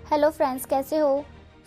Hello friends, कैसे हो।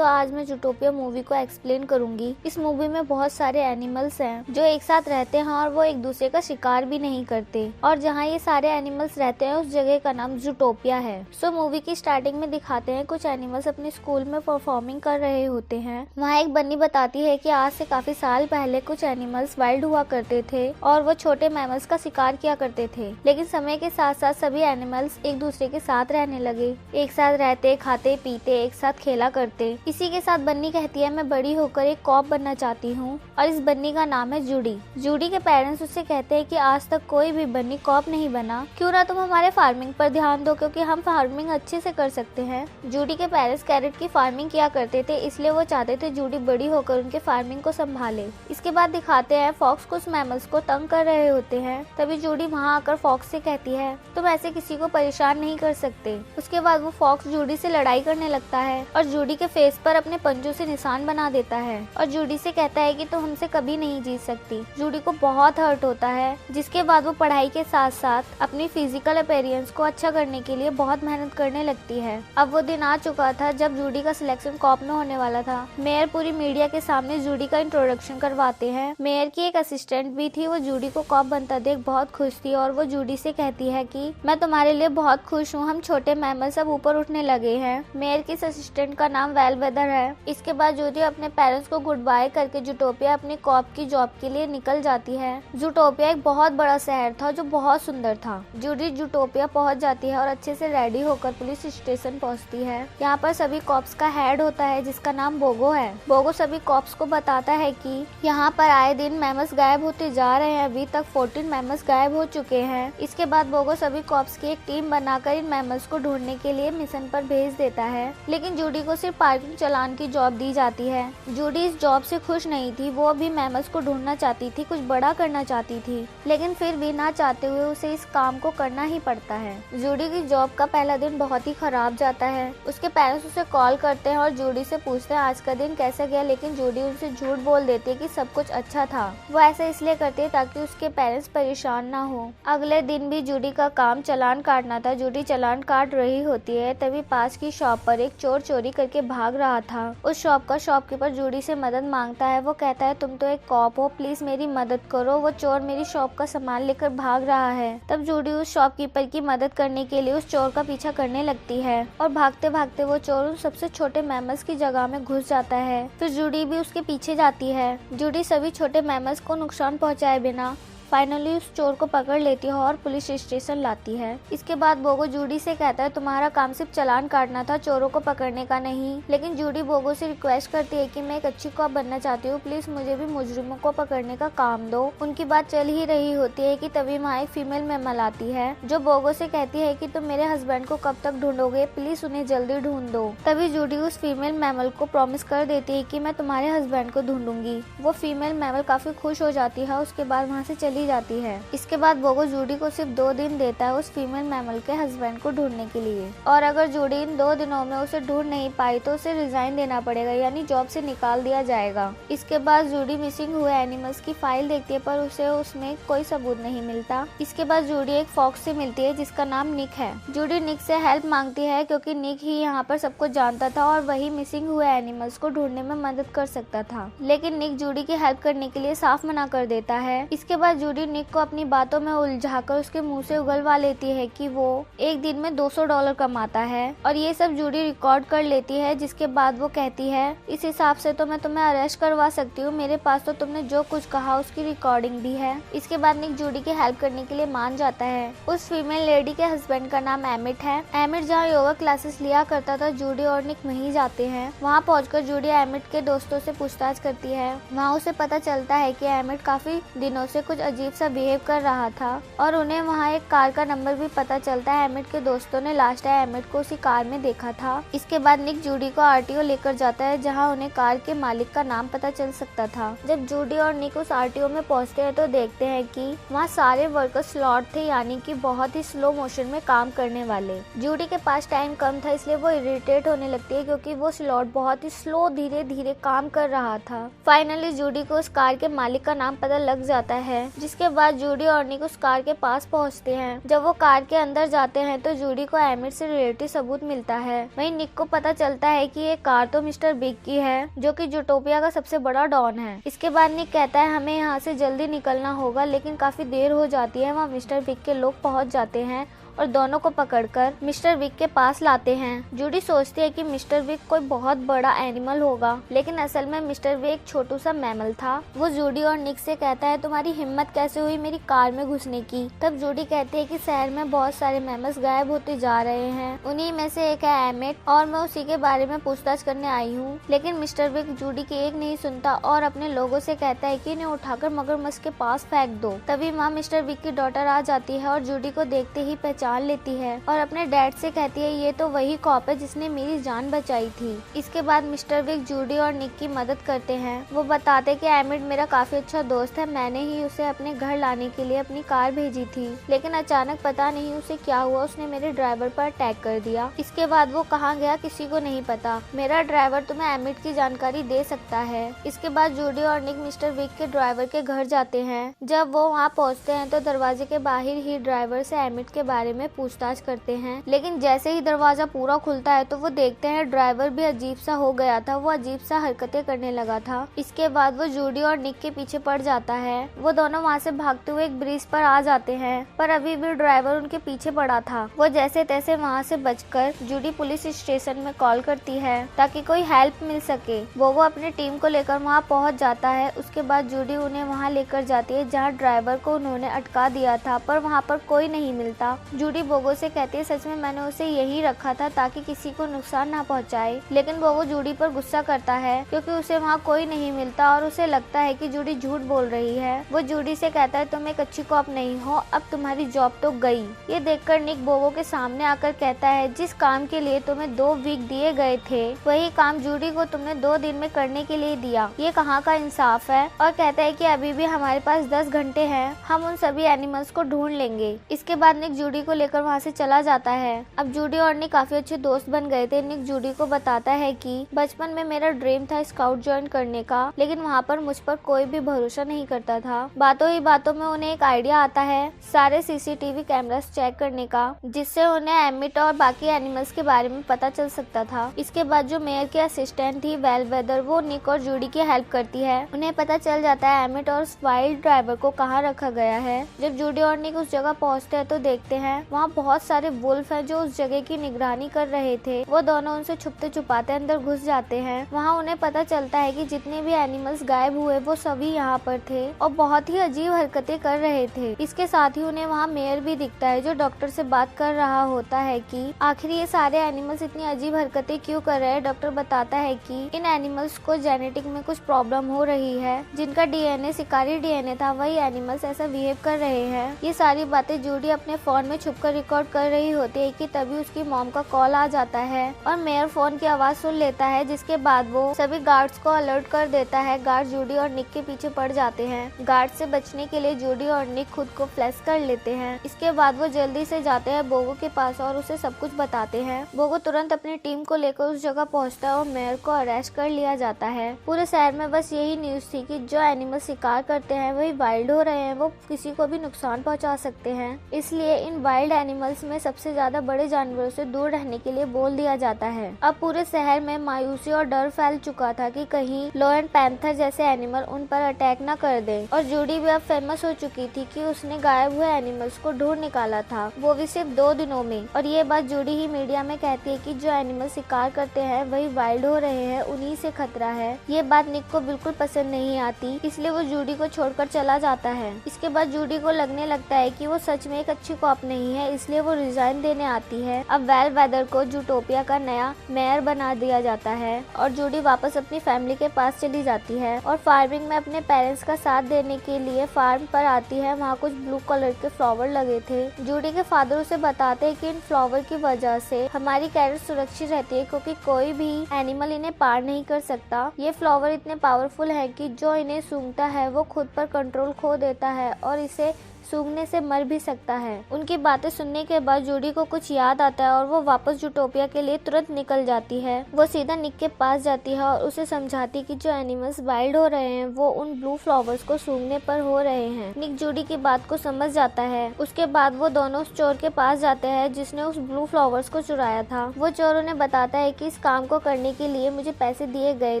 आज मैं जूटोपिया मूवी को एक्सप्लेन करूंगी। इस मूवी में बहुत सारे एनिमल्स हैं जो एक साथ रहते हैं और वो एक दूसरे का शिकार भी नहीं करते, और जहाँ ये सारे एनिमल्स रहते हैं उस जगह का नाम जूटोपिया है। मूवी की स्टार्टिंग में दिखाते हैं कुछ एनिमल्स अपने स्कूल में परफॉर्मिंग कर रहे होते हैं। वहाँ एक बन्नी बताती है कि आज से काफी साल पहले कुछ एनिमल्स वाइल्ड हुआ करते थे और वो छोटे मैमल्स का शिकार किया करते थे, लेकिन समय के साथ साथ सभी एनिमल्स एक दूसरे के साथ रहने लगे, एक साथ रहते, खाते पीते, एक साथ खेला करते। इसी के साथ बन्नी कहती है, मैं बड़ी होकर एक कॉप बनना चाहती हूँ, और इस बन्नी का नाम है जूडी। जूडी के पेरेंट्स उससे कहते हैं कि आज तक कोई भी बन्नी कॉप नहीं बना, क्यों ना तुम हमारे फार्मिंग पर ध्यान दो, क्योंकि हम फार्मिंग अच्छे से कर सकते हैं। जूडी के पेरेंट्स कैरेट की फार्मिंग किया करते थे, इसलिए वो चाहते थे जूडी बड़ी होकर उनके फार्मिंग को संभाले। इसके बाद दिखाते हैं फॉक्स कुछ मैमल्स को तंग कर रहे होते हैं। तभी जूडी वहाँ आकर फॉक्स से कहती है, तुम ऐसे किसी को परेशान नहीं कर सकते। उसके बाद वो फॉक्स जूडी से लड़ाई करने लगता है और जूडी के फेस पर अपने पंजों से निशान बना देता है और जूडी से कहता है कि तुम हमसे कभी नहीं जीत सकती। जूडी को बहुत हर्ट होता है, जिसके बाद वो पढ़ाई के साथ साथ अपनी फिजिकल अपीयरेंस को अच्छा करने के लिए बहुत मेहनत करने लगती है। अब वो दिन आ चुका था जब जूडी का सिलेक्शन कॉप में होने वाला था। मेयर पूरी मीडिया के सामने जूडी का इंट्रोडक्शन करवाते हैं। मेयर की एक असिस्टेंट भी थी, वो जूडी को कॉप बनता देख बहुत खुश थी और वो जूडी से कहती है कि मैं तुम्हारे लिए बहुत खुश हूँ, हम छोटे मैमल सब ऊपर उठने लगे हैं। मेयर की असिस्टेंट का नाम वेलवेदर है। इसके बाद जूडी अपने पेरेंट्स को गुड बाय करके जूटोपिया अपनी कॉप की जॉब के लिए निकल जाती है। जूटोपिया एक बहुत बड़ा शहर था जो बहुत सुंदर था। जूडी जूटोपिया पहुंच जाती है और अच्छे से रेडी होकर पुलिस स्टेशन पहुंचती है। यहाँ पर सभी कॉप्स का हेड होता है जिसका नाम बोगो है। बोगो सभी कॉप्स को बताता है कि यहाँ पर आए दिन मैमल्स गायब होते जा रहे हैं, अभी तक 14 मैमल्स गायब हो चुके हैं। इसके बाद बोगो सभी कॉप्स की एक टीम बनाकर इन मैमल्स को ढूंढने के लिए मिशन पर भेज देता है, लेकिन जूडी को सिर्फ पार्किंग चलान की जॉब दी जाती है। जूडी इस जॉब से खुश नहीं थी, वो भी मैमल्स को ढूंढना चाहती थी, कुछ बड़ा करना चाहती थी, लेकिन फिर भी ना चाहते हुए उसे इस काम को करना ही पड़ता है। जूडी की जॉब का पहला दिन बहुत ही खराब जाता है। उसके पेरेंट्स उसे कॉल करते हैं और जूडी से पूछते हैं आज का दिन कैसा गया, लेकिन जूडी उनसे झूठ बोल देती है कि सब कुछ अच्छा था। वो ऐसा इसलिए करती है ताकि उसके पेरेंट्स परेशान ना हो। अगले दिन भी जूडी का काम चालान काटना था। जूडी चालान काट रही होती है, तभी पास की शॉप पर एक चोर चोरी करके भाग रहा था। उस शॉप का शॉपकीपर जूडी से मदद मांगता है। वो कहता है तुम तो एक कॉप हो, प्लीज मेरी मदद करो, वो चोर मेरी शॉप का सामान लेकर भाग रहा है। तब जूडी उस शॉपकीपर की मदद करने के लिए उस चोर का पीछा करने लगती है और भागते भागते वो चोर उन सबसे छोटे मैमल्स की जगह में घुस जाता है। फिर जूडी भी उसके पीछे जाती है। जूडी सभी छोटे मैमल्स को नुकसान पहुंचाए बिना फाइनली उस चोर को पकड़ लेती है और पुलिस स्टेशन लाती है। इसके बाद बोगो जूडी से कहता है तुम्हारा काम सिर्फ चालान काटना था, चोरों को पकड़ने का नहीं। लेकिन जूडी बोगो से रिक्वेस्ट करती है कि मैं एक अच्छी कॉप बनना चाहती हूँ, प्लीज मुझे भी मुजरिमों को पकड़ने का काम दो। उनकी बात चल ही रही होती है कि तभी वहाँ एक फीमेल मैमल आती है जो बोगो से कहती है कि तुम मेरे हस्बैंड को कब तक ढूंढोगे, प्लीज उन्हें जल्दी ढूंढ दो। तभी जूडी उस फीमेल मैमल को प्रॉमिस कर देती है कि मैं तुम्हारे हस्बैंड को ढूंढूंगी। वो फीमेल मैमल काफी खुश हो जाती है, उसके बाद वहाँ से चली जाती है। इसके बाद बोगो जूडी को सिर्फ 2 दिन देता है उस फीमेल मैमल के हस्बैंड को ढूंढने के लिए, और अगर जूडी इन 2 दिनों में उसे ढूंढ नहीं पाई तो उसे रिजाइन देना पड़ेगा, यानी जॉब से निकाल दिया जाएगा। इसके बाद जूडी मिसिंग हुए एनिमल्स की फाइल देखती है, पर उसे उसमें कोई सबूत नहीं मिलता। इसके बाद जूडी एक फॉक्स से मिलती है जिसका नाम निक है। जूडी निक से हेल्प मांगती है क्योंकि निक ही यहाँ पर सब कुछ जानता था और वही मिसिंग हुए एनिमल्स को ढूंढने में मदद कर सकता था, लेकिन निक जूडी की हेल्प करने के लिए साफ मना कर देता है। इसके बाद जूडी निक को अपनी बातों में उलझाकर उसके मुंह से उगलवा लेती है कि वो एक दिन में $200 कमाता है, और ये सब जूडी रिकॉर्ड कर लेती है। जिसके बाद वो कहती है इस हिसाब से तो मैं तुम्हें अरेस्ट करवा सकती हूँ, मेरे पास तो तुमने जो कुछ कहा उसकी रिकॉर्डिंग भी है। इसके बाद निक जूडी की हेल्प करने के लिए मान जाता है। उस फीमेल लेडी के हस्बैंड का नाम एमिट है। एमिट जहाँ योगा क्लासेस लिया करता था, जूडी और निक वहीं जाते हैं। वहाँ पहुंचकर जूडी एमिट के दोस्तों से पूछताछ करती है। वहाँ उसे पता चलता है कि एमिट काफी दिनों से कुछ अजीब सा बिहेव कर रहा था, और उन्हें वहाँ एक कार का नंबर भी पता चलता है। एमिट के दोस्तों ने लास्ट टाइम एमिट को उसी कार में देखा था। इसके बाद निक जूडी को आरटीओ लेकर जाता है जहाँ उन्हें कार के मालिक का नाम पता चल सकता था। जब जूडी और निक उस आरटीओ में पहुँचते हैं तो देखते हैं कि वहाँ सारे वर्कर स्लॉट थे, यानी कि बहुत ही स्लो मोशन में काम करने वाले। जूडी के पास टाइम कम था, इसलिए वो इरिटेट होने लगती है क्योंकि वो स्लॉट बहुत ही स्लो धीरे धीरे काम कर रहा था। फाइनली जूडी को उस कार के मालिक का नाम पता लग जाता है, इसके बाद जूडी और निक उस कार के पास पहुंचते हैं। जब वो कार के अंदर जाते हैं तो जूडी को एमिट से रिलेटेड सबूत मिलता है। वहीं निक को पता चलता है कि ये कार तो मिस्टर बिग की है, जो कि जूटोपिया का सबसे बड़ा डॉन है। इसके बाद निक कहता है हमें यहाँ से जल्दी निकलना होगा, लेकिन काफी देर हो जाती है। वहाँ मिस्टर बिग के लोग पहुँच जाते हैं और दोनों को पकड़कर मिस्टर बिग के पास लाते हैं। जूडी सोचती है कि मिस्टर बिग कोई बहुत बड़ा एनिमल होगा, लेकिन असल में मिस्टर बिग एक छोटू सा मैमल था। वो जूडी और निक से कहता है तुम्हारी हिम्मत कैसे हुई मेरी कार में घुसने की। तब जूडी कहती है कि शहर में बहुत सारे मैमल्स गायब होते जा रहे हैं, उन्हीं में से एक है एमिट और मैं उसी के बारे में पूछताछ करने आई हूँ। लेकिन मिस्टर बिग जूडी की एक नहीं सुनता और अपने लोगों से कहता है कि इन्हें उठाकर मगरमच्छ के पास फेंक दो। तभी वहाँ मिस्टर बिग की डॉटर आ जाती है और जूडी को देखते ही पहचान लेती है और अपने डैड से कहती है ये तो वही कॉप है जिसने मेरी जान बचाई थी। इसके बाद मिस्टर बिग जूडी और निक की मदद करते हैं। वो बताते कि एमिट मेरा काफी अच्छा दोस्त है, मैंने ही उसे अपने घर लाने के लिए अपनी कार भेजी थी, लेकिन अचानक पता नहीं उसे क्या हुआ, उसने मेरे ड्राइवर पर अटैक कर दिया। इसके बाद वो कहाँ गया किसी को नहीं पता। मेरा ड्राइवर तुम्हें एमिट की जानकारी दे सकता है। इसके बाद जूडी और निक मिस्टर बिग के ड्राइवर के घर जाते हैं। जब वो वहाँ पहुँचते हैं तो दरवाजे के बाहर ही ड्राइवर से एमिट के बारे में पूछताछ करते हैं, लेकिन जैसे ही दरवाजा पूरा खुलता है तो वो देखते हैं ड्राइवर भी अजीब सा हो गया था, वो अजीब सा हरकतें करने लगा था। इसके बाद वो जूडी और निक के पीछे पड़ जाता है। वो दोनों वहाँ से भागते हुए एक ब्रिज पर आ जाते हैं, पर अभी भी ड्राइवर उनके पीछे पड़ा था। वो जैसे तैसे वहाँ से बचकर जूडी पुलिस स्टेशन में कॉल करती है ताकि कोई हेल्प मिल सके। वो अपनी टीम को लेकर वहाँ पहुँच जाता है। उसके बाद जूडी उन्हें वहाँ लेकर जाती है जहाँ ड्राइवर को उन्होंने अटका दिया था, पर वहाँ पर कोई नहीं मिलता। जूडी बोगो से कहती है सच में मैंने उसे यही रखा था ताकि किसी को नुकसान ना पहुंचाए, लेकिन बोगो जूडी पर गुस्सा करता है क्योंकि उसे वहाँ कोई नहीं मिलता और उसे लगता है कि जूडी झूठ बोल रही है। वो जूडी से कहता है तुम एक अच्छी कॉप नहीं हो, अब तुम्हारी जॉब तो गई। ये देखकर निक बोगो के सामने आकर कहता है जिस काम के लिए तुम्हें 2 वीक दिए गए थे वही काम जूडी को तुमने 2 दिन में करने के लिए दिया, ये कहाँ का इंसाफ है। और कहता है कि अभी भी हमारे पास 10 घंटे हैं, हम उन सभी एनिमल्स को ढूंढ लेंगे। इसके बाद निक जूडी को लेकर वहाँ से चला जाता है। अब जूडी और निक काफी अच्छे दोस्त बन गए थे। निक जूडी को बताता है कि बचपन में मेरा ड्रीम था स्काउट ज्वाइन करने का, लेकिन वहाँ पर मुझ पर कोई भी भरोसा नहीं करता था। बातों ही बातों में उन्हें एक आइडिया आता है सारे सीसीटीवी कैमरास चेक करने का, जिससे उन्हें एमिट और बाकी एनिमल्स के बारे में पता चल सकता था। इसके बाद जो मेयर की असिस्टेंट थी वेलवेदर, वो निक और जूडी की हेल्प करती है। उन्हें पता चल जाता है एमिट और उस वाइल्ड ड्राइवर को कहाँ रखा गया है। जब जूडी और निक उस जगह पहुँचते हैं तो देखते हैं वहाँ बहुत सारे वुल्फ हैं जो उस जगह की निगरानी कर रहे थे। वो दोनों उनसे छुपते छुपाते अंदर घुस जाते हैं। वहाँ उन्हें पता चलता है कि जितने भी एनिमल्स गायब हुए वो सभी यहाँ पर थे और बहुत ही अजीब हरकतें कर रहे थे। इसके साथ ही उन्हें वहाँ मेयर भी दिखता है जो डॉक्टर से बात कर रहा होता है कि आखिर ये सारे एनिमल्स इतनी अजीब हरकतें क्यों कर रहे हैं। डॉक्टर बताता है कि इन एनिमल्स को जेनेटिक में कुछ प्रॉब्लम हो रही है, जिनका डीएनए शिकारी डीएनए था वही एनिमल्स ऐसा बिहेव कर रहे हैं। ये सारी बातें जूडी अपने फोन में छुपकर रिकॉर्ड कर रही होती है कि तभी उसकी मॉम का कॉल आ जाता है और मेयर फोन की आवाज सुन लेता है, जिसके बाद वो सभी गार्ड्स को अलर्ट कर देता है। गार्ड जूडी और निक के पीछे पड़ जाते हैं। गार्ड से बचने के लिए जूडी और निक खुद को फ्लैश कर लेते हैं। इसके बाद वो जल्दी से जाते हैं बोगो के पास और उसे सब कुछ बताते हैं। बोगो तुरंत अपनी टीम को लेकर उस जगह पहुंचता है और मेयर को अरेस्ट कर लिया जाता है। पूरे शहर में बस यही न्यूज थी कि जो एनिमल शिकार करते हैं वही वाइल्ड हो रहे हैं, वो किसी को भी नुकसान पहुंचा सकते हैं, इसलिए इन वाइल्ड एनिमल्स में सबसे ज्यादा बड़े जानवरों से दूर रहने के लिए बोल दिया जाता है। अब पूरे शहर में मायूसी और डर फैल चुका था कि कहीं लायन पैंथर जैसे एनिमल उन पर अटैक न कर दे। और जूडी भी अब फेमस हो चुकी थी कि उसने गायब हुए एनिमल्स को ढूंढ निकाला था, वो भी सिर्फ 2 दिनों में। और ये बात जूडी ही मीडिया में कहती है कि जो एनिमल शिकार करते हैं वही वाइल्ड हो रहे हैं, उन्हीं से खतरा है। ये बात निक को बिल्कुल पसंद नहीं आती, इसलिए वो जूडी को छोड़कर चला जाता है। इसके बाद जूडी को लगने लगता है कि वो सच में एक अच्छी कॉप नहीं है, इसलिए वो रिजाइन देने आती है। अब वेलवेदर को जूटोपिया का नया मेयर बना दिया जाता है और जूडी वापस अपनी फैमिली के पास चली जाती है और फार्मिंग में अपने पेरेंट्स का साथ देने के लिए फार्म पर आती है। वहाँ कुछ ब्लू कलर के फ्लावर लगे थे। जूडी के फादर उसे बताते हैं कि इन फ्लावर की वजह से हमारी कैरेट सुरक्षित रहती है, क्योंकि कोई भी एनिमल इन्हें पार नहीं कर सकता। ये फ्लावर इतने पावरफुल है कि जो इन्हें सूंघता है वो खुद पर कंट्रोल खो देता है और इसे सूंघने से मर भी सकता है। उनकी बातें सुनने के बाद जूडी को कुछ याद आता है और वो वापस जूटोपिया के लिए तुरंत निकल जाती है। वो सीधा निक के पास जाती है और उसे समझाती कि जो एनिमल्स वाइल्ड हो रहे हैं वो उन ब्लू फ्लावर्स को सूंघने पर हो रहे हैं। निक जूडी की बात को समझ जाता है। उसके बाद वो दोनों उस चोर के पास जाते हैं जिसने उस ब्लू फ्लावर्स को चुराया था। वो चोर उन्हें बताता है कि इस काम को करने के लिए मुझे पैसे दिए गए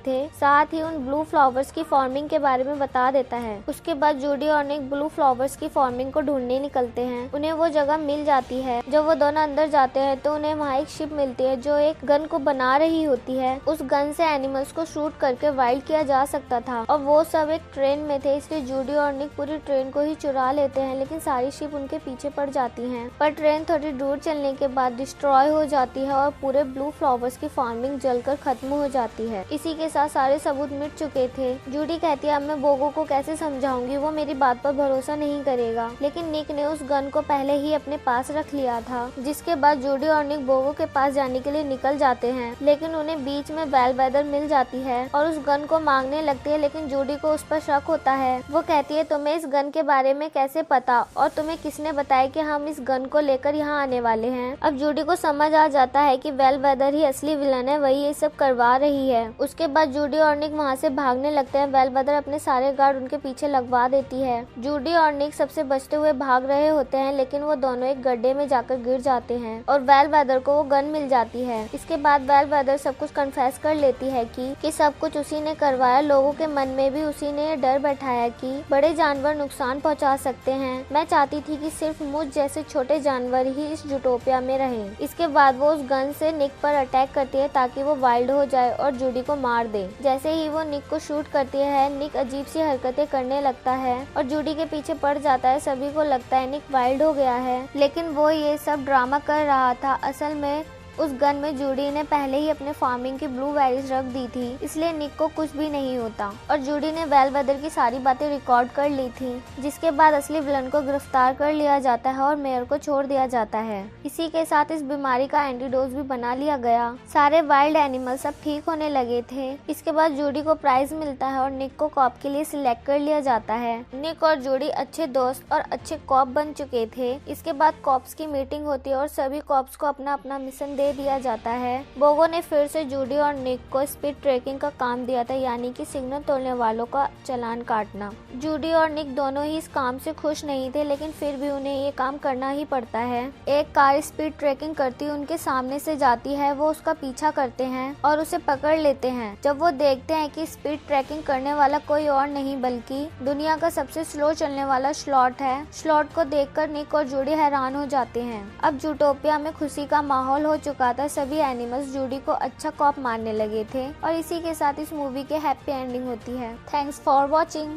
थे, साथ ही उन ब्लू फ्लावर्स की फार्मिंग के बारे में बता देता है। उसके बाद जूडी और निक ब्लू फ्लावर्स की फार्मिंग को ढूंढने निकलते हैं। उन्हें वो जगह मिल जाती है। जब वो दोनों अंदर जाते हैं तो उन्हें वहाँ एक शिप मिलती है जो एक गन को बना रही होती है। उस गन से एनिमल्स को शूट करके वाइल्ड किया जा सकता था और वो सब एक ट्रेन में थे, इसलिए जूडी और निक पूरी ट्रेन को ही चुरा लेते हैं, लेकिन सारी शिप उनके पीछे पड़ जाती हैं। पर ट्रेन थोड़ी दूर चलने के बाद डिस्ट्रॉय हो जाती है और पूरे ब्लू फ्लावर्स की फार्मिंग जलकर खत्म हो जाती है। इसी के साथ सारे सबूत मिट चुके थे। जूडी कहती है अब मैं बोगो को कैसे समझाऊंगी, वो मेरी बात पर भरोसा नहीं करेगा। लेकिन निक ने उस गन को पहले ही अपने पास रख लिया था। जिसके बाद जूडी और निक बोगो के पास जाने के लिए निकल जाते हैं, लेकिन उन्हें बीच में बेलवेदर मिल जाती है और उस गन को मांगने लगती है, लेकिन जूडी को उस पर शक होता है। वो कहती है तुम्हें इस गन के बारे में कैसे पता और तुम्हें किसने बताया कि हम इस गन को लेकर यहाँ आने वाले हैं। अब जूडी को समझ आ जाता है कि बेलवेदर ही असली विलन है, वही ये सब करवा रही है। उसके बाद जूडी और निक वहाँ से भागने लगते हैं। बेलवेदर अपने सारे गार्ड उनके पीछे लगवा देती है। जूडी और निक सबसे बचते हुए भाग रहे होते हैं, लेकिन वो दोनों एक गड्ढे में जाकर गिर जाते हैं और बेलवेदर को वो गन मिल जाती है। इसके बाद बेलवेदर सब कुछ कन्फेस कर लेती है कि सब कुछ उसी ने करवाया। लोगों के मन में भी उसी ने ये डर बैठाया कि बड़े जानवर नुकसान पहुंचा सकते हैं। मैं चाहती थी कि सिर्फ मुझ जैसे छोटे जानवर ही इस जूटोपिया में रहें। इसके बाद वो उस गन से निक पर अटैक करती है ताकि वो वाइल्ड हो जाए और जूडी को मार दे। जैसे ही वो निक को शूट करती है, निक अजीब सी हरकतें करने लगता है और जूडी के पीछे पड़ जाता है। सभी को लगता है निक वाइल्ड हो गया है, लेकिन वो ये सब ड्रामा कर रहा था। असल में उस गन में जूडी ने पहले ही अपने फार्मिंग की ब्लू बेरीज रख दी थी, इसलिए निक को कुछ भी नहीं होता। और जूडी ने बेलवेदर की सारी बातें रिकॉर्ड कर ली थी। जिसके बाद असली विलन को गिरफ्तार कर लिया जाता है और मेयर को छोड़ दिया जाता है। इसी के साथ इस बीमारी का एंटीडोज भी बना लिया गया। सारे वाइल्ड एनिमल्स अब ठीक होने लगे थे। इसके बाद जूडी को प्राइज मिलता है और निक को कॉप के लिए सिलेक्ट कर लिया जाता है। निक और जूडी अच्छे दोस्त और अच्छे कॉप बन चुके थे। इसके बाद कॉप्स की मीटिंग होती है और सभी कॉप्स को अपना अपना मिशन दे दिया जाता है। बोगो ने फिर से जूडी और निक को स्पीड ट्रैकिंग का काम दिया था, यानी कि सिग्नल तोड़ने वालों का चालान काटना। जूडी और निक दोनों ही इस काम से खुश नहीं थे, लेकिन फिर भी उन्हें ये काम करना ही पड़ता है। एक कार स्पीड ट्रैकिंग करती उनके सामने से जाती है। वो उसका पीछा करते हैं और उसे पकड़ लेते हैं। जब वो देखते हैं कि स्पीड ट्रैकिंग करने वाला कोई और नहीं बल्कि दुनिया का सबसे स्लो चलने वाला स्लॉट है। स्लॉट को देखकर निक और जूडी हैरान हो जाते हैं। अब जूटोपिया में खुशी का माहौल हो चुका था। सभी एनिमल्स जूडी को अच्छा कॉप मानने लगे थे और इसी के साथ इस मूवी के हैप्पी एंडिंग होती है। Thanks for watching.